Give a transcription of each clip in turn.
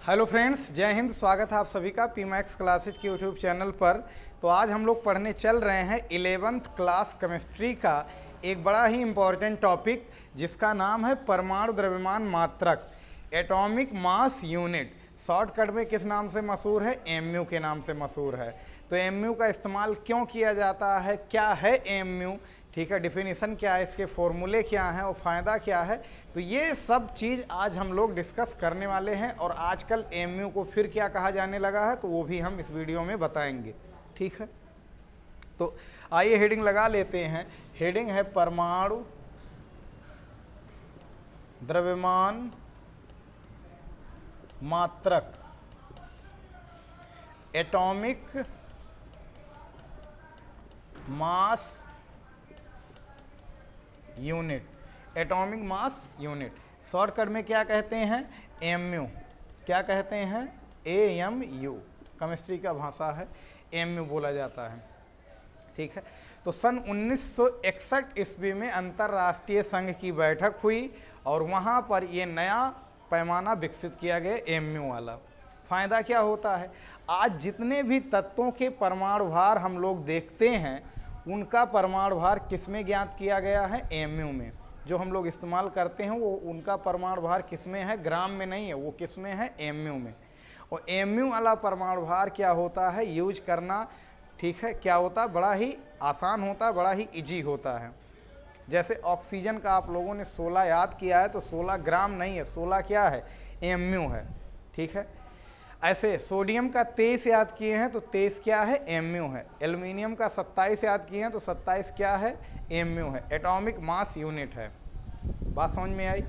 Hello friends, जय हिंद। स्वागत है आप सभी का पी मैक्स क्लासेज के यूट्यूब चैनल पर। तो आज हम लोग पढ़ने चल रहे हैं 11th क्लास केमिस्ट्री का एक बड़ा ही इम्पॉर्टेंट टॉपिक जिसका नाम है परमाणु द्रव्यमान मात्रक, एटॉमिक मास यूनिट। शॉर्टकट में किस नाम से मशहूर है? एमयू के नाम से मशहूर है। तो एमयू का इस्तेमाल क्यों किया जाता है, क्या है एमयू, ठीक है, डिफिनीशन क्या है, इसके फॉर्मूले क्या हैं और फ़ायदा क्या है, तो ये सब चीज़ आज हम लोग डिस्कस करने वाले हैं। और आजकल एमयू को फिर क्या कहा जाने लगा है तो वो भी हम इस वीडियो में बताएंगे, ठीक है। तो आइए हेडिंग लगा लेते हैं। हेडिंग है परमाणु द्रव्यमान मात्रक, atomic mass unit, atomic mass unit. Shortcut में क्या कहते हैं? एमयू। क्या कहते हैं? एएमयू, केमिस्ट्री का भाषा है, एमयू बोला जाता है, ठीक है। तो सन 1961 ईस्वी में अंतर्राष्ट्रीय संघ की बैठक हुई और वहाँ पर ये नया पैमाना विकसित किया गया एमयू वाला। फ़ायदा क्या होता है? आज जितने भी तत्वों के परमाणु भार हम लोग देखते हैं उनका परमाणु भार किस में ज्ञात किया गया है? एमयू में। जो हम लोग इस्तेमाल करते हैं वो उनका परमाणु भार किस में है? ग्राम में नहीं है, वो किस में है? एमयू में। और एमयू वाला परमाणु भार क्या होता है यूज करना, ठीक है, क्या होता है? बड़ा ही आसान होता है, बड़ा ही इजी होता है। जैसे ऑक्सीजन का आप लोगों ने 16 याद किया है तो 16 ग्राम नहीं है, 16 क्या है? एमयू है, ठीक है। ऐसे सोडियम का 23 याद किए हैं तो 23 क्या है? एमयू है। एल्युमिनियम का 27 याद किए हैं तो 27 क्या है? एमयू है। एटॉमिक मास यूनिट है। बात समझ में आई?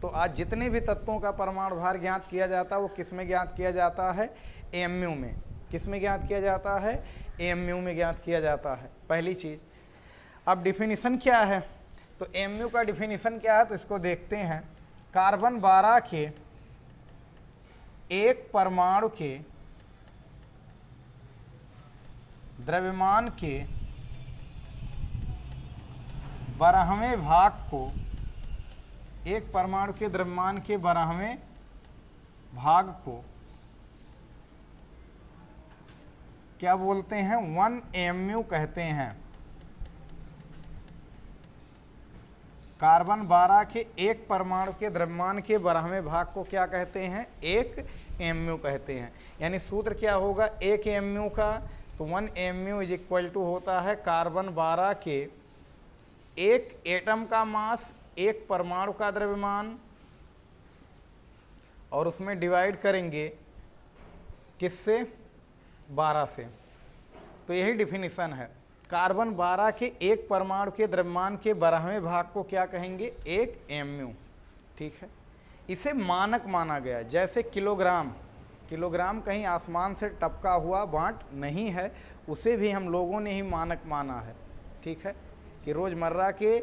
तो आज जितने भी तत्वों का परमाणु भार ज्ञात किया जाता है वो किस में ज्ञात किया जाता है? एमयू में। किस में ज्ञात किया जाता है? एमयू में ज्ञात किया जाता है, पहली चीज़। अब डिफिनीशन क्या है? तो एमयू का डिफिनीशन क्या है तो इसको देखते हैं। कार्बन 12 के एक परमाणु के द्रव्यमान के 12वें भाग को, एक परमाणु के द्रव्यमान के 12वें भाग को क्या बोलते हैं? 1 एमयू कहते हैं। कार्बन 12 के एक परमाणु के द्रव्यमान के 12वें भाग को क्या कहते हैं? 1 एमयू कहते हैं। यानी सूत्र क्या होगा 1 एमयू का? तो 1 एमयू इज इक्वल टू होता है कार्बन 12 के एक एटम का मास, एक परमाणु का द्रव्यमान, और उसमें डिवाइड करेंगे किससे? 12 से। तो यही डिफिनीशन है। कार्बन 12 के एक परमाणु के द्रव्यमान के 12वें भाग को क्या कहेंगे? 1 एमयू, ठीक है। इसे मानक माना गया। जैसे किलोग्राम, किलोग्राम कहीं आसमान से टपका हुआ बांट नहीं है, उसे भी हम लोगों ने ही मानक माना है, ठीक है, कि रोज़मर्रा के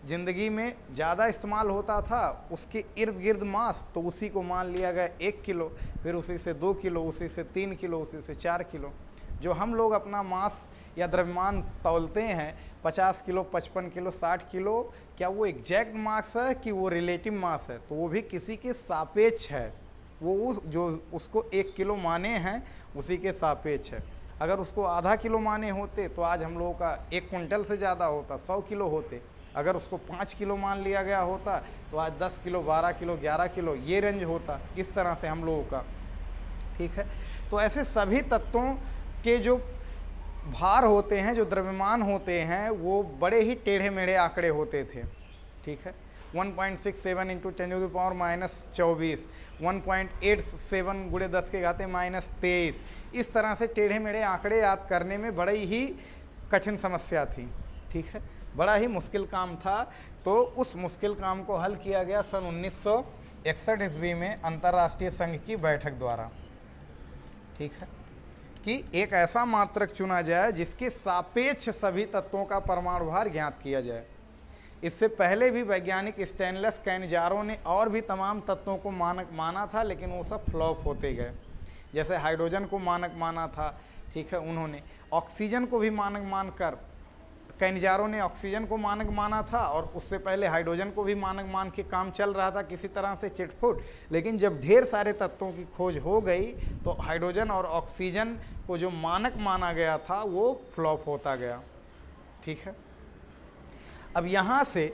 ज़िंदगी में ज़्यादा इस्तेमाल होता था उसके इर्द गिर्द मास, तो उसी को मान लिया गया 1 किलो, फिर उसी से 2 किलो, उसी से 3 किलो, उसी से 4 किलो। जो हम लोग अपना मास या द्रव्यमान तौलते हैं 50 किलो, 55 किलो, 60 किलो, क्या वो एग्जैक्ट मास है कि वो रिलेटिव मास है? तो वो भी किसी के सापेक्ष है। वो जो उसको 1 किलो माने हैं उसी के सापेक्ष है। अगर उसको आधा किलो माने होते तो आज हम लोगों का 1 क्विंटल से ज़्यादा होता, 100 किलो होते। अगर उसको 5 किलो मान लिया गया होता तो आज 10 किलो, 12 किलो, 11 किलो ये रेंज होता। इस तरह से हम लोगों का, ठीक है। तो ऐसे सभी तत्वों के जो भार होते हैं, जो द्रव्यमान होते हैं, वो बड़े ही टेढ़े मेढ़े आंकड़े होते थे, ठीक है। 1.67 इंटू 10⁻⁻24, 1.87 गुणे 10 के घाते -23। इस तरह से टेढ़े मेढ़े आंकड़े याद करने में बड़ी ही कठिन समस्या थी, ठीक है, बड़ा ही मुश्किल काम था। तो उस मुश्किल काम को हल किया गया सन 1961 ईस्वी में अंतर्राष्ट्रीय संघ की बैठक द्वारा, ठीक है, कि एक ऐसा मात्रक चुना जाए जिसके सापेक्ष सभी तत्वों का परमाणु भार ज्ञात किया जाए। इससे पहले भी वैज्ञानिक स्टेनलेस कैनजारो ने और भी तमाम तत्वों को मानक माना था, लेकिन वो सब फ्लॉप होते गए। जैसे हाइड्रोजन को मानक माना था, ठीक है, उन्होंने ऑक्सीजन को भी मानक मानकर कैनिजारों ने ऑक्सीजन को मानक माना था और उससे पहले हाइड्रोजन को भी मानक मान के काम चल रहा था किसी तरह से चिटफुट। लेकिन जब ढेर सारे तत्वों की खोज हो गई तो हाइड्रोजन और ऑक्सीजन को जो मानक माना गया था वो फ्लॉप होता गया। ठीक है, अब यहाँ से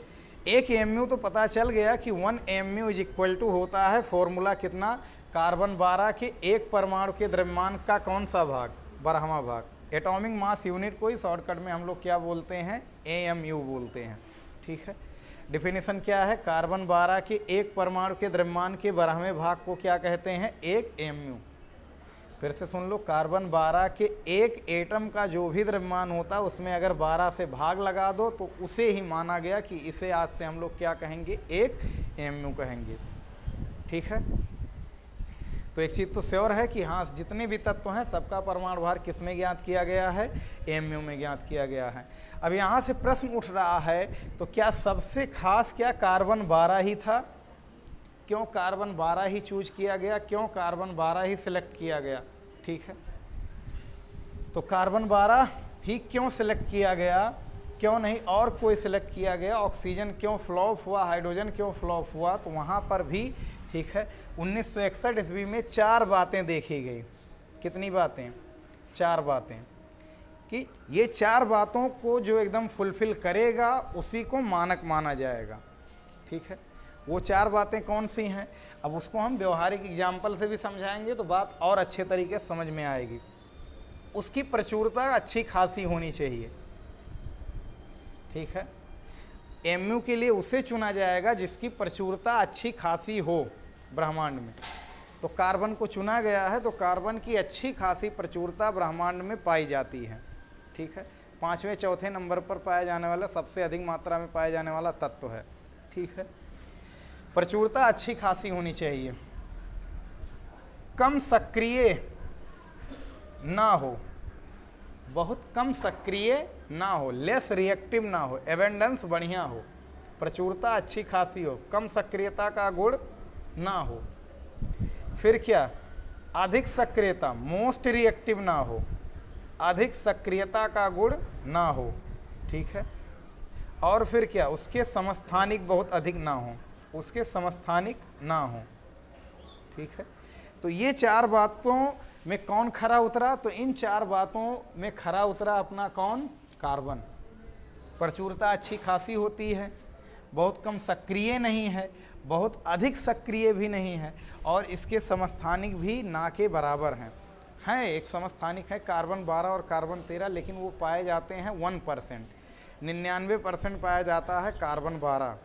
एक एमयू तो पता चल गया कि 1 एमयू इज इक्वल टू होता है फॉर्मूला कितना, कार्बन 12 के एक परमाणु के द्रव्यमान का कौन सा भाग, 12वां भाग। एटॉमिक मास यूनिट को ही शॉर्टकट में हम लोग क्या बोलते हैं, एएमयू बोलते हैं। ठीक है, डिफिनेशन क्या है, कार्बन 12 के एक परमाणु के द्रव्यमान के 12वें भाग को क्या कहते हैं, 1 एमयू। फिर से सुन लो, कार्बन 12 के एक एटम का जो भी द्रव्यमान होता है उसमें अगर 12 से भाग लगा दो तो उसे ही माना गया कि इसे आज से हम लोग क्या कहेंगे, 1 एमयू कहेंगे। ठीक है, तो एक चीज़ तो श्योर है कि हाँ, जितने भी तत्व हैं सबका परमाणु भार किस में ज्ञात किया गया है, एमयू में ज्ञात किया गया है। अब यहाँ से प्रश्न उठ रहा है, तो क्या सबसे खास क्या कार्बन 12 ही था, क्यों कार्बन 12 ही चूज किया गया, क्यों कार्बन 12 ही सिलेक्ट किया गया। ठीक है, तो कार्बन 12 ही क्यों सिलेक्ट किया गया, क्यों नहीं और कोई सिलेक्ट किया गया, ऑक्सीजन क्यों फ्लॉप हुआ, हाइड्रोजन क्यों फ्लॉप हुआ, तो वहाँ पर भी ठीक है 1961 ईस्वी में 4 बातें देखी गई। कितनी बातें, 4 बातें, कि ये 4 बातों को जो एकदम फुलफिल करेगा उसी को मानक माना जाएगा। ठीक है, वो 4 बातें कौन सी हैं, अब उसको हम व्यवहारिक एग्जाम्पल से भी समझाएंगे तो बात और अच्छे तरीके से समझ में आएगी। उसकी प्रचुरता अच्छी खासी होनी चाहिए। ठीक है, एमयू के लिए उसे चुना जाएगा जिसकी प्रचुरता अच्छी खासी हो ब्रह्मांड में। तो कार्बन को चुना गया है, तो कार्बन की अच्छी खासी प्रचुरता ब्रह्मांड में पाई जाती है। ठीक है, 5वें चौथे नंबर पर पाया जाने वाला, सबसे अधिक मात्रा में पाया जाने वाला तत्व है। ठीक है, प्रचुरता अच्छी खासी होनी चाहिए, कम सक्रिय ना हो, बहुत कम सक्रिय ना हो, लेस रिएक्टिव ना हो, एबेंडेंस बढ़िया हो, प्रचुरता अच्छी खासी हो, कम सक्रियता का गुण ना हो। फिर क्या, अधिक सक्रियता, मोस्ट रिएक्टिव ना हो, अधिक सक्रियता का गुण ना हो। ठीक है, और फिर क्या, उसके समस्थानिक बहुत अधिक ना हो, उसके समस्थानिक ना हो। ठीक है, तो ये 4 बातों में कौन खरा उतरा, तो इन 4 बातों में खरा उतरा अपना कौन, कार्बन। प्रचुरता अच्छी खासी होती है, बहुत कम सक्रिय नहीं है, बहुत अधिक सक्रिय भी नहीं है, और इसके समस्थानिक भी ना के बराबर हैं। एक समस्थानिक है कार्बन 12 और कार्बन 13, लेकिन वो पाए जाते हैं 1%, 99% पाया जाता है कार्बन 12।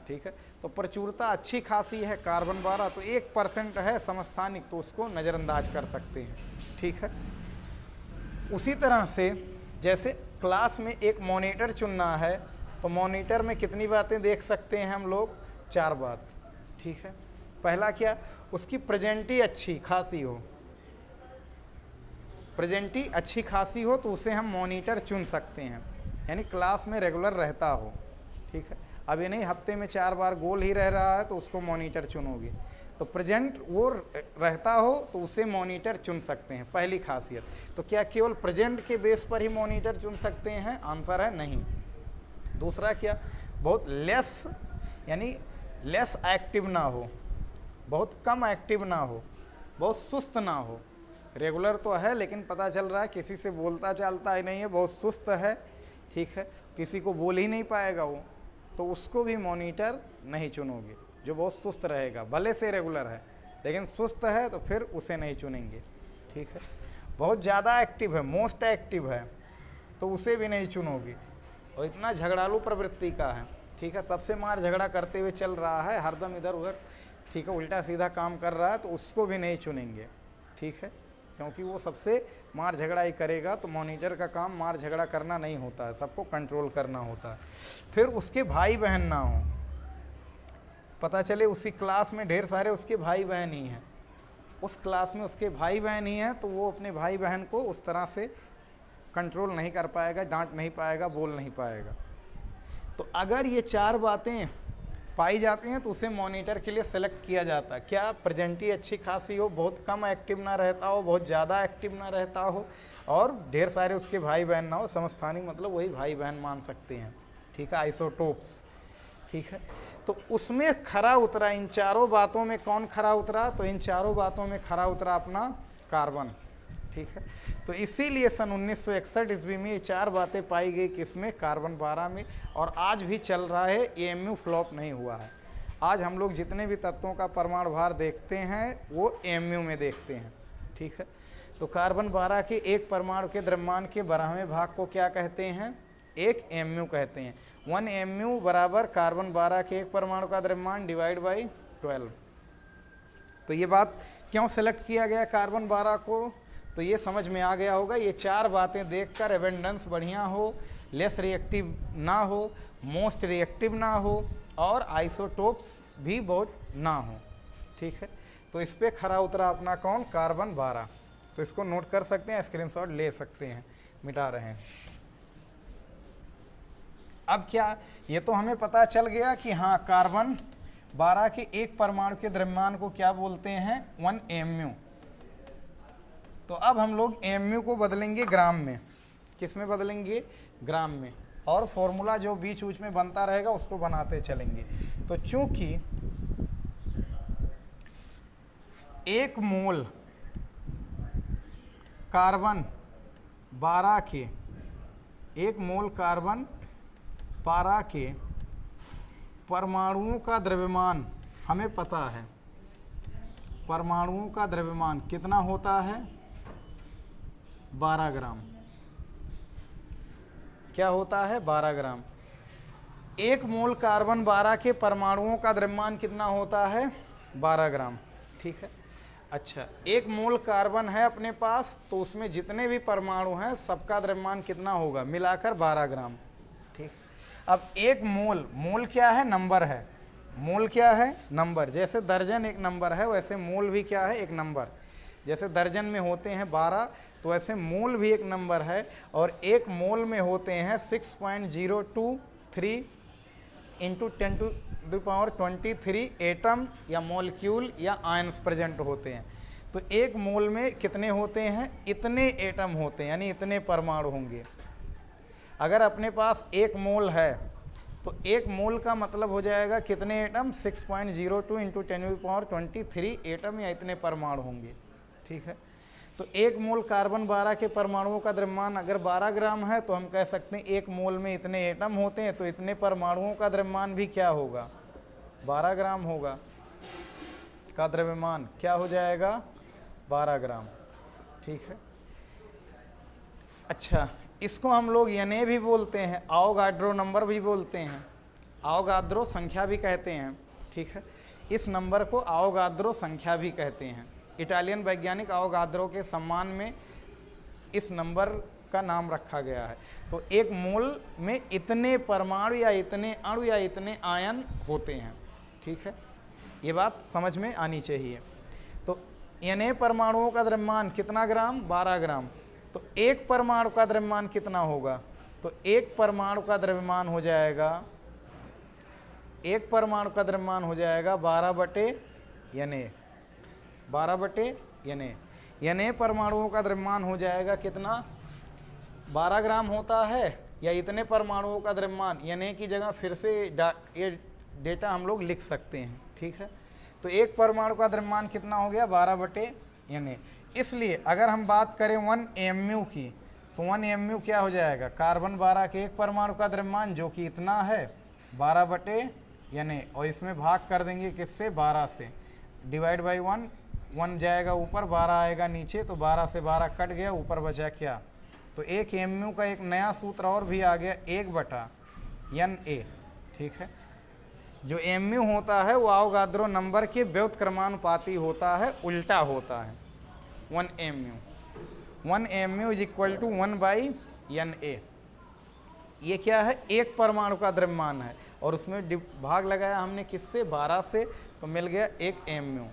ठीक है, तो प्रचुरता अच्छी खासी है कार्बन 12, तो 1% है समस्थानिक, तो उसको नज़रअंदाज कर सकते हैं। ठीक है, उसी तरह से जैसे क्लास में एक मॉनिटर चुनना है, तो मॉनिटर में कितनी बातें देख सकते हैं हम लोग, 4 बात। ठीक है, पहला क्या, उसकी प्रेजेंटी अच्छी खासी हो, प्रेजेंटी अच्छी खासी हो तो उसे हम मॉनिटर चुन सकते हैं, यानी क्लास में रेगुलर रहता हो। ठीक है, अब ये नहीं हफ्ते में 4 बार गोल ही रह रहा है तो उसको मॉनिटर चुनोगे, तो प्रेजेंट वो रहता हो तो उसे मॉनिटर चुन सकते हैं, पहली खासियत। तो क्या केवल प्रेजेंट के बेस पर ही मॉनिटर चुन सकते हैं, आंसर है नहीं। दूसरा क्या, बहुत लेस, यानी लेस एक्टिव ना हो, बहुत कम एक्टिव ना हो, बहुत सुस्त ना हो, रेगुलर तो है लेकिन पता चल रहा है किसी से बोलता चालता ही नहीं है, बहुत सुस्त है। ठीक है, किसी को बोल ही नहीं पाएगा वो, तो उसको भी मॉनिटर नहीं चुनोगे। जो बहुत सुस्त रहेगा, भले से रेगुलर है लेकिन सुस्त है, तो फिर उसे नहीं चुनेंगे। ठीक है, बहुत ज़्यादा एक्टिव है, मोस्ट एक्टिव है, तो उसे भी नहीं चुनोगे, और इतना झगड़ालू प्रवृत्ति का है। ठीक है, सबसे मार झगड़ा करते हुए चल रहा है, हरदम इधर उधर, ठीक है, उल्टा सीधा काम कर रहा है, तो उसको भी नहीं चुनेंगे। ठीक है, क्योंकि वो सबसे मार झगड़ा ही करेगा, तो मॉनिटर का काम मार झगड़ा करना नहीं होता है, सबको कंट्रोल करना होता है। फिर उसके भाई बहन ना हो, पता चले उसी क्लास में ढेर सारे उसके भाई बहन ही हैं, उस क्लास में उसके भाई बहन ही हैं, तो वो अपने भाई बहन को उस तरह से कंट्रोल नहीं कर पाएगा, डांट नहीं पाएगा, बोल नहीं पाएगा। तो अगर ये 4 बातें पाई जाती हैं तो उसे मॉनिटर के लिए सेलेक्ट किया जाता है। क्या प्रेजेंटी अच्छी खासी हो, बहुत कम एक्टिव ना रहता हो, बहुत ज़्यादा एक्टिव ना रहता हो, और ढेर सारे उसके भाई बहन ना हो। समस्थानिक मतलब वही भाई बहन मान सकते हैं, ठीक है, आइसोटोप्स, ठीक है। तो उसमें खरा उतरा, इन चारों बातों में कौन खरा उतरा? तो इन चारों बातों में खरा उतरा अपना कार्बन, ठीक है। तो इसीलिए सन 1961 ईस्वी में ये चार बातें पाई गई किसमें? कार्बन 12 में। और आज भी चल रहा है, एएमयू फ्लॉप नहीं हुआ है। आज हम लोग जितने भी तत्वों का परमाणु भार देखते हैं वो एएमयू में देखते हैं, ठीक है। तो कार्बन 12 के एक परमाणु के द्रव्यमान के 12वें भाग को क्या कहते हैं? एक एएमयू कहते हैं। 1 एएमयू बराबर कार्बन 12 के एक परमाणु का द्रव्यमान डिवाइड बाई 12। तो ये बात क्यों सेलेक्ट किया गया कार्बन 12 को? तो ये समझ में आ गया होगा। ये चार बातें देखकर एबेंडेंस बढ़िया हो, लेस रिएक्टिव ना हो, मोस्ट रिएक्टिव ना हो, और आइसोटोप्स भी बहुत ना हो, ठीक है। तो इस पे खरा उतरा अपना कौन? कार्बन 12। तो इसको नोट कर सकते हैं, स्क्रीनशॉट ले सकते हैं, मिटा रहे हैं। अब क्या, ये तो हमें पता चल गया कि हाँ कार्बन 12 के एक परमाणु के द्रव्यमान को क्या बोलते हैं? 1 एएमयू। तो अब हम लोग एएमयू को बदलेंगे ग्राम में। किस में बदलेंगे? ग्राम में। और फॉर्मूला जो बीच बीच में बनता रहेगा उसको बनाते चलेंगे। तो चूंकि एक मोल कार्बन 12 के, एक मोल कार्बन 12 के परमाणुओं का द्रव्यमान हमें पता है। परमाणुओं का द्रव्यमान कितना होता है? 12 ग्राम। क्या होता है? 12 ग्राम। एक मोल कार्बन 12 के परमाणुओं का द्रव्यमान कितना होता है? 12 ग्राम, ठीक है। अच्छा, एक मोल कार्बन है अपने पास, तो उसमें जितने भी परमाणु हैं सबका द्रव्यमान कितना होगा? मिलाकर 12 ग्राम, ठीक। अब एक मोल, मोल क्या है? नंबर है। मोल क्या है? नंबर। जैसे दर्जन एक नंबर है वैसे मोल भी क्या है? एक नंबर। जैसे दर्जन में होते हैं 12, तो वैसे मोल भी एक नंबर है। और एक मोल में होते हैं 6.023 इंटू 10⁻23 एटम या मॉलिक्यूल या आयन्स प्रेजेंट होते हैं। तो एक मोल में कितने होते हैं? इतने एटम होते हैं, यानी इतने परमाणु होंगे। अगर अपने पास एक मोल है तो एक मोल का मतलब हो जाएगा कितने एटम? 6.02 इंटू 10⁻23 एटम या इतने परमाणु होंगे, ठीक है। तो एक मोल कार्बन 12 के परमाणुओं का द्रव्यमान अगर 12 ग्राम है तो हम कह सकते हैं एक मोल में इतने एटम होते हैं, तो इतने परमाणुओं का द्रव्यमान भी क्या होगा? 12 ग्राम होगा। का द्रव्यमान क्या हो जाएगा? 12 ग्राम, ठीक है। अच्छा, इसको हम लोग Na भी बोलते हैं, आवोगाड्रो नंबर भी बोलते हैं, आवोगाद्रो संख्या भी कहते हैं, ठीक है। इस नंबर को आवोगाद्रो संख्या भी कहते हैं। इटालियन वैज्ञानिक आवोगाद्रो के सम्मान में इस नंबर का नाम रखा गया है। तो एक मोल में इतने परमाणु या इतने अणु या इतने आयन होते हैं, ठीक है। ये बात समझ में आनी चाहिए। तो Na परमाणुओं का द्रव्यमान कितना ग्राम? 12 ग्राम। तो एक परमाणु का द्रव्यमान कितना होगा? तो एक परमाणु का द्रव्यमान हो जाएगा, एक परमाणु का द्रव्यमान हो जाएगा 12/Na। 12/Na। Na परमाणुओं का द्रव्यमान हो जाएगा कितना? 12 ग्राम होता है, या इतने परमाणुओं का द्रव्यमान Na की जगह फिर से ये डेटा हम लोग लिख सकते हैं, ठीक है। तो एक परमाणु का द्रव्यमान कितना हो गया? 12/Na। इसलिए अगर हम बात करें 1 एएमयू की, तो 1 एएमयू क्या हो जाएगा? कार्बन 12 के एक परमाणु का द्रव्यमान जो कि इतना है 12/Na, और इसमें भाग कर देंगे किससे? 12 से। डिवाइड बाई 1, 1 जाएगा ऊपर, 12 आएगा नीचे, तो 12 से 12 कट गया, ऊपर बचा क्या? तो एक एएमयू का एक नया सूत्र और भी आ गया, 1/Na, ठीक है। जो एएमयू होता है वो आवोगाद्रो नंबर के व्युत्क्रमानुपाती होता है, उल्टा होता है। 1 AMU is equal to 1/Na। ये क्या है? एक परमाणु का द्रव्यमान है, और उसमें भाग लगाया हमने किससे? 12 से, तो मिल गया 1 एएमयू।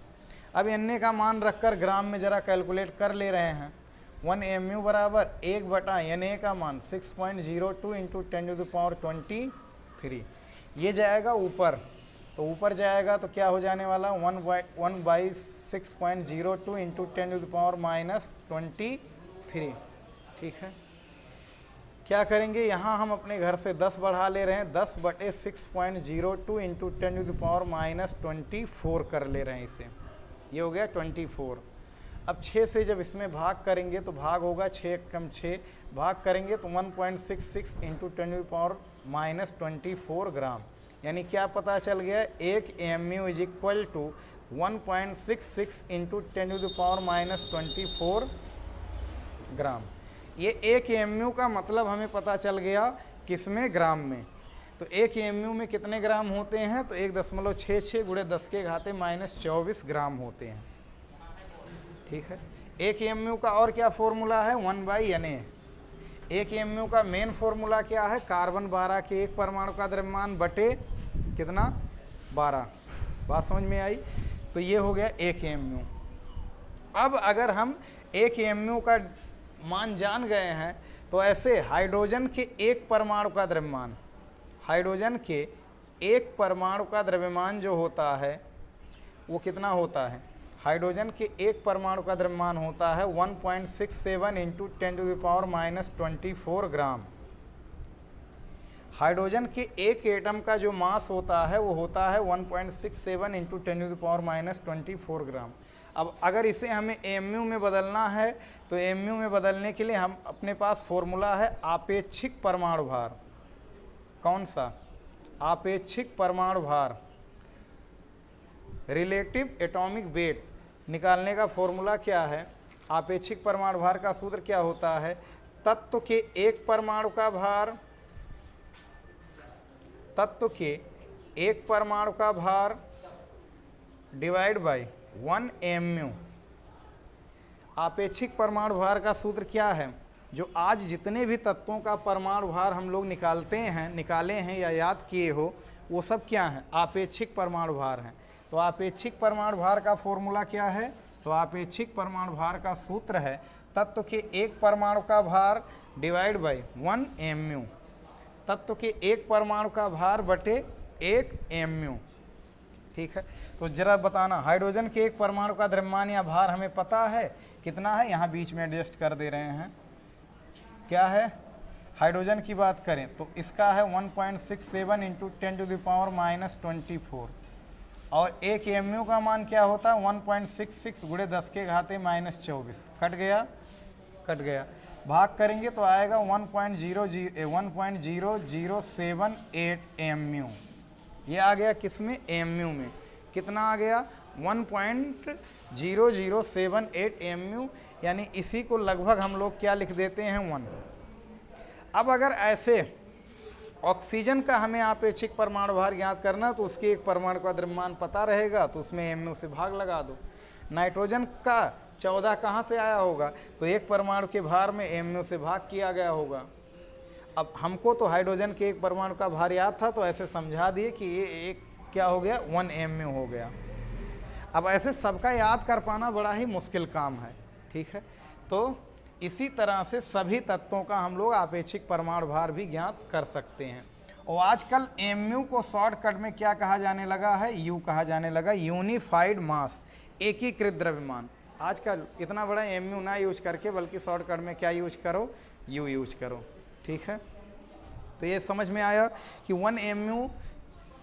अब Na का मान रखकर ग्राम में जरा कैलकुलेट कर ले रहे हैं। 1 एएमयू बराबर 1/Na का मान 6.02 इंटू 10⁻23, ये जाएगा ऊपर, तो ऊपर जाएगा तो क्या हो जाने वाला 1/6.02 इंटू 10⁻⁻23। ठीक है, क्या करेंगे, यहाँ हम अपने घर से 10 बढ़ा ले रहे हैं, 10/6.02 इंटू 10⁻⁻24 कर ले रहे हैं इसे, ये हो गया 24। अब 6 से जब इसमें भाग करेंगे तो भाग होगा 6 कम 6, भाग करेंगे तो 1.66 इंटू 10⁻24 ग्राम, यानी क्या पता चल गया, 1 AMU is equal to 1.66 into 10⁻24 gram. ये 1 AMU का मतलब हमें पता चल गया किसमें, ग्राम में। तो 1 AMU में कितने ग्राम होते हैं, तो 1.66 गुणे 10⁻⁻24 ग्राम होते हैं। ठीक है, 1 AMU का और क्या फॉर्मूला है, 1/Na। 1 AMU का मेन फॉर्मूला क्या है, कार्बन 12 के एक परमाणु का द्रव्यमान बटे कितना, 12। बात समझ में आई। तो ये हो गया 1 AMU। अब अगर हम 1 AMU का मान जान गए हैं तो ऐसे हाइड्रोजन के एक परमाणु का द्रव्यमान, हाइड्रोजन के एक परमाणु का द्रव्यमान जो होता है वो कितना होता है, हाइड्रोजन के एक परमाणु का द्रव्यमान होता है 1.67 इंटू 10⁻⁻24 ग्राम। हाइड्रोजन के एक एटम का जो मास होता है वो होता है 1.67 इंटू 10⁻⁻24 ग्राम। अब अगर इसे हमें AMU में बदलना है तो AMU में बदलने के लिए हम अपने पास फॉर्मूला है आपेक्षिक परमाणु भार। कौन सा, आपेक्षिक परमाणु भार, रिलेटिव एटॉमिक वेट निकालने का फॉर्मूला क्या है, आपेक्षिक परमाणु भार का सूत्र क्या होता है, तत्व के एक परमाणु का भार, तत्व के एक परमाणु का भार डिवाइड बाय 1 AMU। आपेक्षिक परमाणु भार का सूत्र क्या है, जो आज जितने भी तत्वों का परमाणु भार हम लोग निकाले हैं या याद किए हो, वो सब क्या है, आपेक्षिक परमाणु भार हैं। तो आपेक्षिक परमाणु भार का फॉर्मूला क्या है, तो आपेक्षिक परमाणु भार का सूत्र है तत्व के एक परमाणु का भार डिवाइड बाय 1 AMU। तत्व के एक परमाणु का भार बटे 1 AMU। ठीक है, तो जरा बताना, हाइड्रोजन के एक परमाणु का द्रव्यमान या भार हमें पता है कितना है, यहाँ बीच में एडजस्ट कर दे रहे हैं, क्या है, हाइड्रोजन की बात करें तो इसका है 1.67 इंटू 10⁻⁻24 और 1 AMU का मान क्या होता है 1.66 गुणे 10⁻⁻24। कट गया, भाग करेंगे तो आएगा 1.0078 AMU। ये आ गया किसमें, AMU में। कितना आ गया, 1.0078 AMU, यानी इसी को लगभग हम लोग क्या लिख देते हैं, 1। अब अगर ऐसे ऑक्सीजन का हमें आपेक्षिक परमाणु भार ज्ञात करना तो उसके एक परमाणु का द्रव्यमान पता रहेगा तो उसमें AMU से भाग लगा दो। नाइट्रोजन का 14 कहाँ से आया होगा, तो एक परमाणु के भार में AMU से भाग किया गया होगा। अब हमको तो हाइड्रोजन के एक परमाणु का भार याद था तो ऐसे समझा दिए कि ये एक क्या हो गया, 1 AMU हो गया। अब ऐसे सबका याद कर पाना बड़ा ही मुश्किल काम है। ठीक है, तो इसी तरह से सभी तत्वों का हम लोग आपेक्षिक परमाणु भार भी ज्ञात कर सकते हैं। और आजकल AMU को शॉर्टकट में क्या कहा जाने लगा है, U कहा जाने लगा, यूनिफाइड मास, एकीकृत द्रव्यमान। आजकल इतना बड़ा AMU ना यूज करके बल्कि शॉर्टकट में क्या यूज करो, U यूज करो। ठीक है, तो ये समझ में आया कि 1 AMU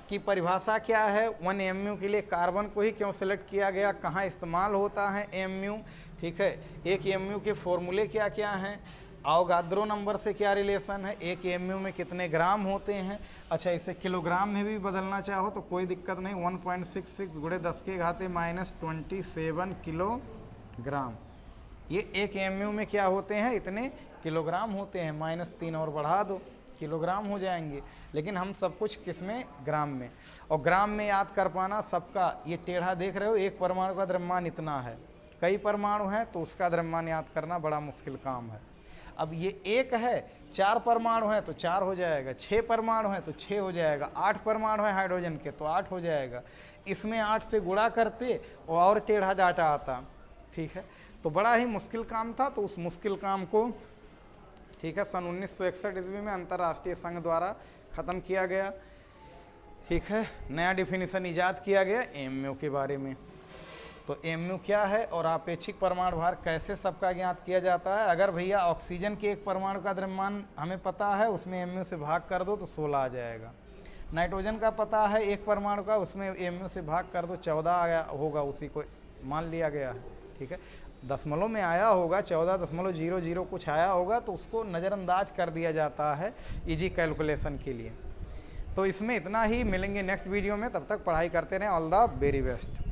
की परिभाषा क्या है, 1 AMU के लिए कार्बन को ही क्यों सिलेक्ट किया गया, कहाँ इस्तेमाल होता है AMU। ठीक है, 1 AMU के फॉर्मूले क्या क्या हैं, अवोगाद्रो नंबर से क्या रिलेशन है, 1 AMU में कितने ग्राम होते हैं। अच्छा, इसे किलोग्राम में भी बदलना चाहो तो कोई दिक्कत नहीं, 1.66 गुणे 10⁻⁻27 किलोग्राम। ये 1 AMU में क्या होते हैं, इतने किलोग्राम होते हैं, -3 और बढ़ा दो, किलोग्राम हो जाएंगे। लेकिन हम सब कुछ किस में, ग्राम में। और ग्राम में याद कर पाना सबका, ये टेढ़ा देख रहे हो, एक परमाणु का द्रव्यमान इतना है, कई परमाणु हैं तो उसका द्रव्यमान याद करना बड़ा मुश्किल काम है। अब ये एक है, 4 परमाणु हैं तो 4 हो जाएगा, 6 परमाणु हैं तो 6 हो जाएगा, 8 परमाणु हैं हाइड्रोजन के तो 8 हो जाएगा। इसमें 8 से गुणा करते और टेढ़ा डाटा आता। ठीक है, तो बड़ा ही मुश्किल काम था, तो उस मुश्किल काम को ठीक है सन 1961 ईस्वी में अंतर्राष्ट्रीय संघ द्वारा ख़त्म किया गया। ठीक है, नया डिफिनीशन ईजाद किया गया एमयू के बारे में। तो एमयू क्या है और आपेक्षिक परमाणु भार कैसे सबका ज्ञात किया जाता है। अगर भैया ऑक्सीजन के एक परमाणु का द्रव्यमान हमें पता है, उसमें एमयू से भाग कर दो तो 16 आ जाएगा। नाइट्रोजन का पता है एक परमाणु का, उसमें एमयू से भाग कर दो 14 आया होगा, उसी को मान लिया गया है। ठीक है, दशमलव में आया होगा 14.00 कुछ आया होगा, तो उसको नज़रअंदाज कर दिया जाता है इजी कैलकुलेशन के लिए। तो इसमें इतना ही, मिलेंगे नेक्स्ट वीडियो में, तब तक पढ़ाई करते रहें। All the very best.